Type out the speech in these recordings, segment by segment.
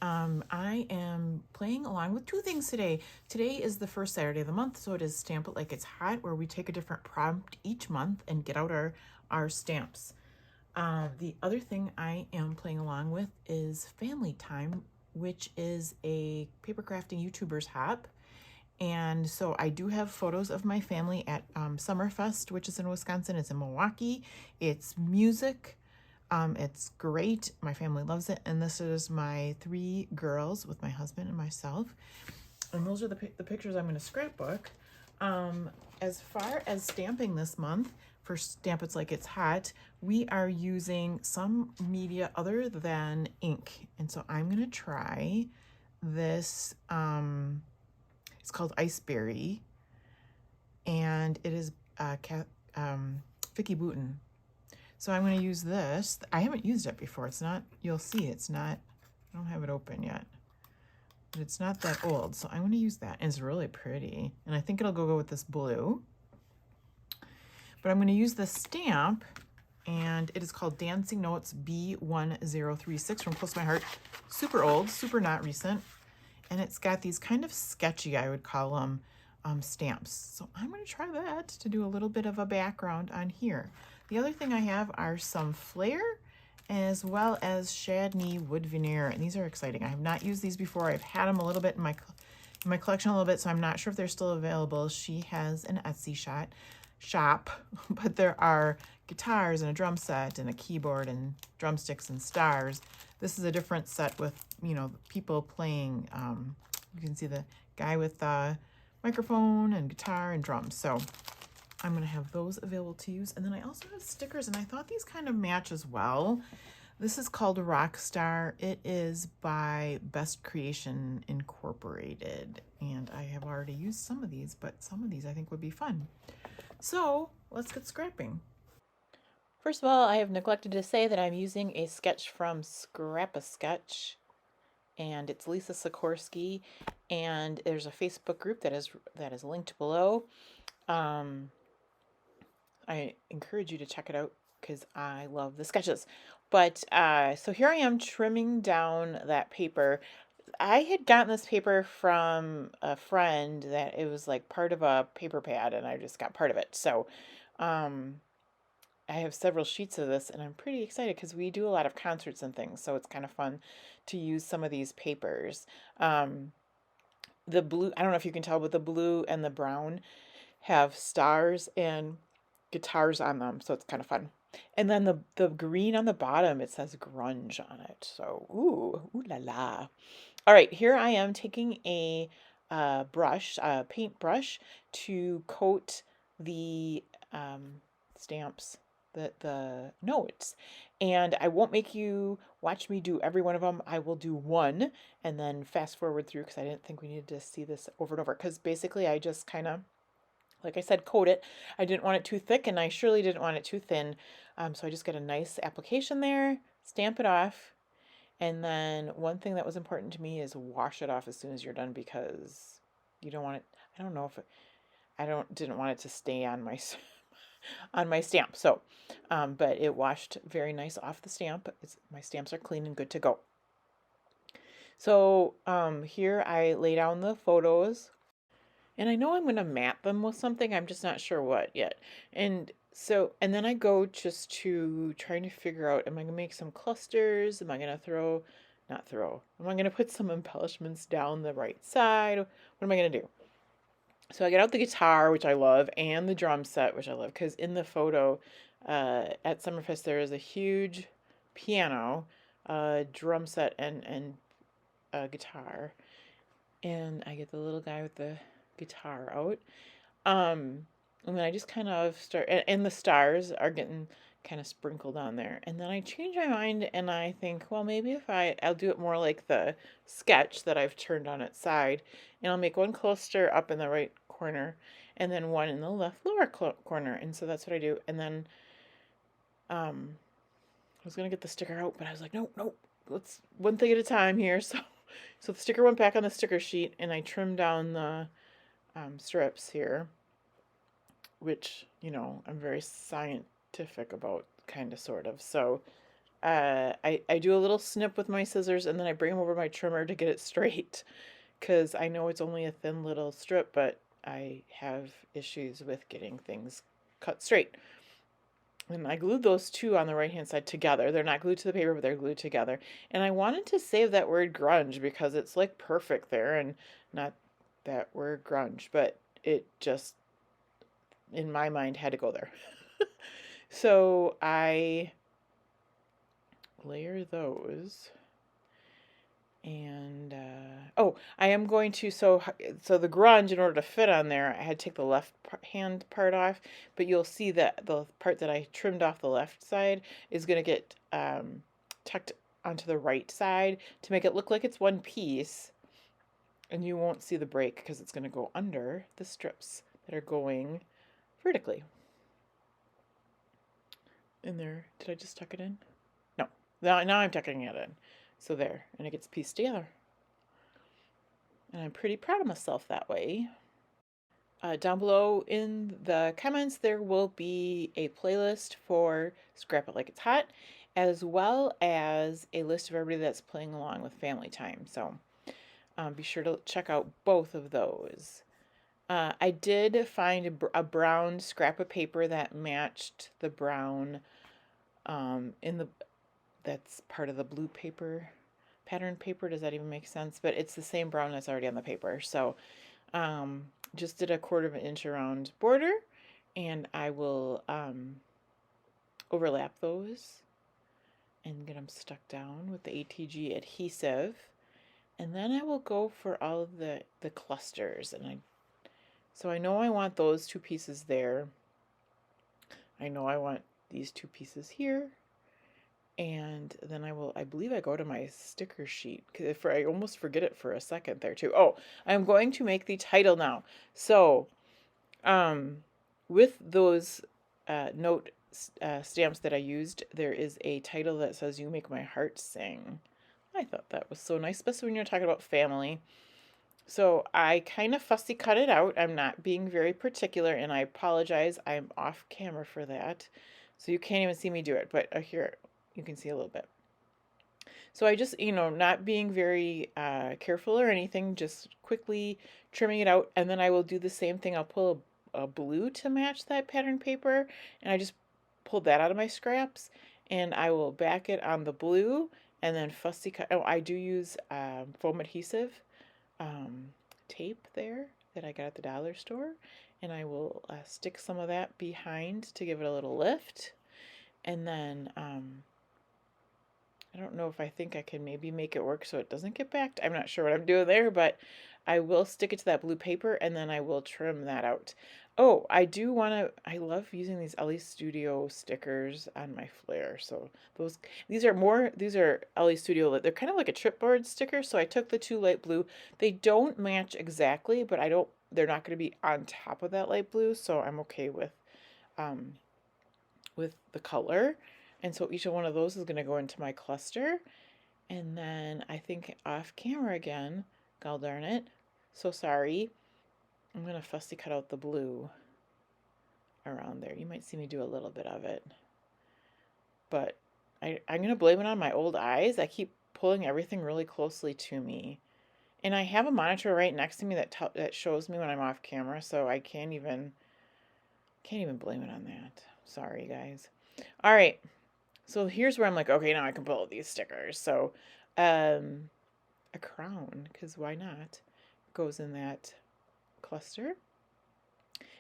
I am playing along with two things today. Today is the first Saturday of the month, so it is Stamp It Like It's Hot, where we take a different prompt each month and get out our stamps. The other thing I am playing along with is Family Time, which is a paper crafting YouTuber's hop. And so I do have photos of my family at Summerfest, which is in Wisconsin. It's in Milwaukee. It's music. It's great. My family loves it. And this is my 3 girls with my husband and myself. And those are the pictures I'm going to scrapbook. As far as stamping this month, for Stamp It's Like It's Hot, we are using some media other than ink. And so I'm going to try this. It's called Iceberry. And it is Vicky Boutin. So I'm going to use this. I haven't used it before. It's not, you'll see it's not, I don't have it open yet. But it's not that old. So I'm going to use that. And it's really pretty. And I think it'll go with this blue. But I'm going to use the stamp. And it is called Dancing Notes B1036 from Close to My Heart. Super old, super not recent. And it's got these kind of sketchy, I would call them, stamps. So I'm going to try that to do a little bit of a background on here. The other thing I have are some Flair as well as Chadney wood veneer, and these are exciting. I have not used these before. I've had them a little bit in my collection a little bit, so I'm not sure if they're still available. She has an Etsy shop, but there are guitars and a drum set and a keyboard and drumsticks and stars. This is a different set with, you know, people playing. You can see the guy with the microphone and guitar and drums. So I'm going to have those available to use. And then I also have stickers, and I thought these kind of match as well. This is called Rockstar. It is by Best Creation Incorporated. And I have already used some of these, but some of these I think would be fun. So let's get scrapping. First of all, I have neglected to say that I'm using a sketch from Scrap-A-Sketch, and it's Lisa Sikorsky, and there's a Facebook group that is linked below. I encourage you to check it out because I love the sketches. But so here I am trimming down that paper. I had gotten this paper from a friend that it was like part of a paper pad, and I just got part of it. So I have several sheets of this, and I'm pretty excited because we do a lot of concerts and things, so it's kind of fun to use some of these papers. The blue, I don't know if you can tell, but the blue and the brown have stars and guitars on them, so it's kind of fun. And then the green on the bottom, it says grunge on it. So, ooh la la. All right, here I am taking a brush, a paint brush, to coat the stamps, the notes. And I won't make you watch me do every one of them. I will do one and then fast forward through because I didn't think we needed to see this over and over. Because basically I just kind of, like I said, coat it. I didn't want it too thick, and I surely didn't want it too thin. So I just get a nice application there, stamp it off, and then one thing that was important to me is wash it off as soon as you're done because you don't want it. I don't know if didn't want it to stay on my on my stamp. So, but it washed very nice off the stamp. My stamps are clean and good to go. So here I lay down the photos. And I know I'm going to mat them with something. I'm just not sure what yet. And so, and then I go just to trying to figure out, am I going to make some clusters? Am I going to am I going to put some embellishments down the right side? What am I going to do? So I get out the guitar, which I love, and the drum set, which I love, because in the photo at Summerfest, there is a huge piano, drum set, and guitar. And I get the little guy with the guitar out. And then I just kind of start, and the stars are getting kind of sprinkled on there. And then I change my mind and I think, well, maybe if I'll do it more like the sketch that I've turned on its side, and I'll make one cluster up in the right corner and then one in the left lower corner. And so that's what I do. And then I was going to get the sticker out, but I was like, no, let's one thing at a time here. So the sticker went back on the sticker sheet, and I trimmed down the strips here, which, you know, I'm very scientific about, kind of, sort of. So I do a little snip with my scissors and then I bring them over my trimmer to get it straight because I know it's only a thin little strip, but I have issues with getting things cut straight. And I glued those two on the right hand side together. They're not glued to the paper, but they're glued together. And I wanted to save that word grunge because it's like perfect there and not that word grunge, but it just, in my mind, had to go there. So I layer those. And oh, I am going to, so the grunge, in order to fit on there, I had to take the left hand part off, but you'll see that the part that I trimmed off the left side is going to get tucked onto the right side to make it look like it's one piece, and you won't see the break because it's going to go under the strips that are going vertically. In there, did I just tuck it in? No, now I'm tucking it in. So there, and it gets pieced together. And I'm pretty proud of myself that way. Down below in the comments, there will be a playlist for Scrap It Like It's Hot, as well as a list of everybody that's playing along with Family Time. So be sure to check out both of those. I did find a brown scrap of paper that matched the brown that's part of the blue paper, pattern paper. Does that even make sense? But it's the same brown that's already on the paper. So just did a 1/4 inch around border, and I will overlap those and get them stuck down with the ATG adhesive. And then I will go for all of the clusters. So I know I want those 2 pieces there. I know I want these 2 pieces here. And then I believe I go to my sticker sheet, because I almost forget it for a second there too. Oh, I'm going to make the title now. So, with those note stamps that I used, there is a title that says "You Make My Heart Sing." I thought that was so nice, especially when you're talking about family. So I kind of fussy cut it out. I'm not being very particular, and I apologize. I'm off camera for that, so you can't even see me do it. But here, you can see a little bit. So I just, not being very careful or anything, just quickly trimming it out. And then I will do the same thing. I'll pull a blue to match that pattern paper. And I just pulled that out of my scraps. And I will back it on the blue and then fussy cut. Oh, I do use foam adhesive tape there that I got at the dollar store. And I will stick some of that behind to give it a little lift. And then I don't know if I think I can maybe make it work so it doesn't get backed. I'm not sure what I'm doing there, but I will stick it to that blue paper and then I will trim that out. Oh, I love using these LE Studio stickers on my flare. So these are LE Studio, they're kind of like a chipboard sticker. So I took the 2 light blue. They don't match exactly, but they're not going to be on top of that light blue. So I'm okay with the color. And so each one of those is going to go into my cluster. And then I think off camera again, god darn it, so sorry, I'm going to fussy cut out the blue around there. You might see me do a little bit of it. But I'm going to blame it on my old eyes. I keep pulling everything really closely to me. And I have a monitor right next to me that shows me when I'm off camera, so I can't even blame it on that. Sorry, guys. All right. So here's where I'm like, okay, now I can pull these stickers. So a crown, because why not, goes in that cluster.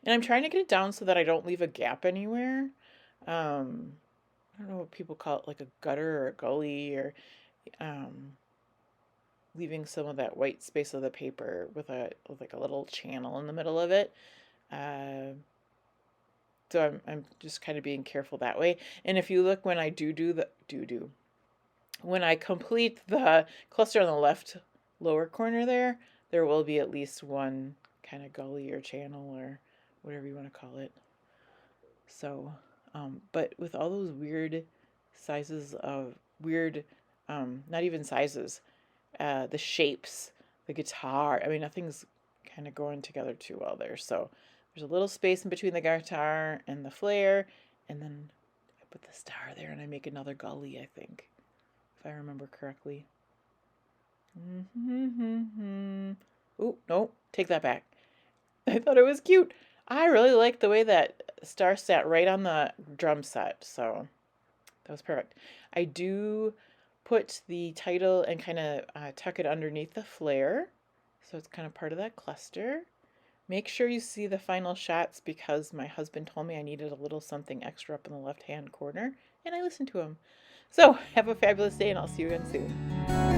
And I'm trying to get it down so that I don't leave a gap anywhere. I don't know what people call it, like a gutter or a gully, or leaving some of that white space of the paper with like a little channel in the middle of it. So I'm just kind of being careful that way. And if you look when I when I complete the cluster on the left lower corner there will be at least one kind of gully or channel or whatever you want to call it. So, but with all those weird sizes of not even sizes, the shapes, the guitar, I mean, nothing's kind of going together too well there. So there's a little space in between the guitar and the flare, and then I put the star there and I make another gully, I think, if I remember correctly. Oh, no, take that back. I thought it was cute. I really like the way that star sat right on the drum set, so that was perfect. I do put the title and kind of tuck it underneath the flare, so it's kind of part of that cluster. Make sure you see the final shots because my husband told me I needed a little something extra up in the left-hand corner, and I listened to him. So have a fabulous day, and I'll see you again soon.